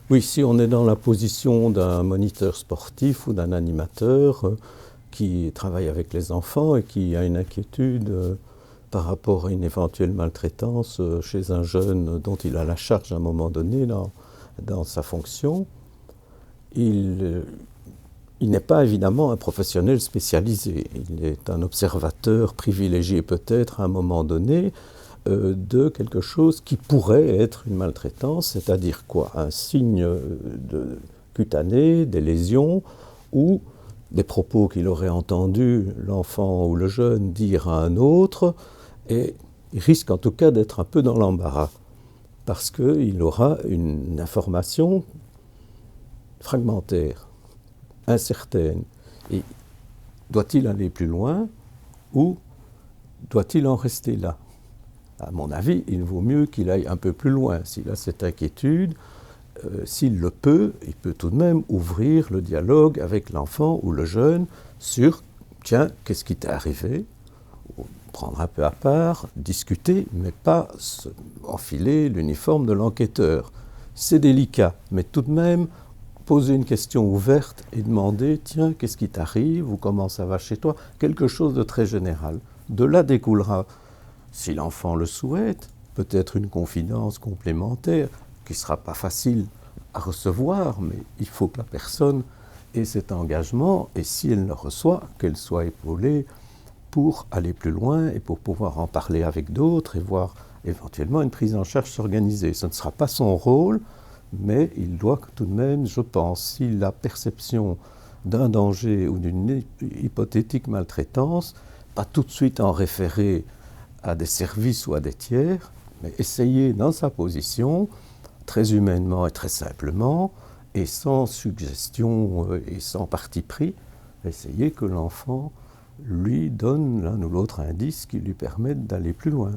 Oui, si on est dans la position d'un moniteur sportif ou d'un animateur qui travaille avec les enfants et qui a une inquiétude par rapport à une éventuelle maltraitance chez un jeune dont il a la charge à un moment donné dans sa fonction, il n'est pas évidemment un professionnel spécialisé. Il est un observateur privilégié peut-être à un moment donné de quelque chose qui pourrait être une maltraitance, c'est-à-dire quoi? Un signe cutané, des lésions ou des propos qu'il aurait entendu l'enfant ou le jeune dire à un autre, et il risque en tout cas d'être un peu dans l'embarras, parce qu'il aura une information fragmentaire, incertaine. Et doit-il aller plus loin ou doit-il en rester là? À mon avis, il vaut mieux qu'il aille un peu plus loin. S'il a cette inquiétude, s'il le peut, il peut tout de même ouvrir le dialogue avec l'enfant ou le jeune sur « Tiens, qu'est-ce qui t'est arrivé ?» Prendre un peu à part, discuter, mais pas enfiler l'uniforme de l'enquêteur. C'est délicat, mais tout de même, poser une question ouverte et demander « Tiens, qu'est-ce qui t'arrive » ou « Comment ça va chez toi ?» Quelque chose de très général. De là découlera, si l'enfant le souhaite, peut-être une confidence complémentaire qui ne sera pas facile à recevoir, mais il faut que la personne ait cet engagement, et si elle le reçoit, qu'elle soit épaulée pour aller plus loin et pour pouvoir en parler avec d'autres et voir éventuellement une prise en charge s'organiser. Ce ne sera pas son rôle, mais il doit tout de même, je pense, si la perception d'un danger ou d'une hypothétique maltraitance, pas tout de suite en référer à des services ou à des tiers, mais essayer dans sa position, très humainement et très simplement, et sans suggestion et sans parti pris, essayer que l'enfant lui donne l'un ou l'autre indice qui lui permettent d'aller plus loin.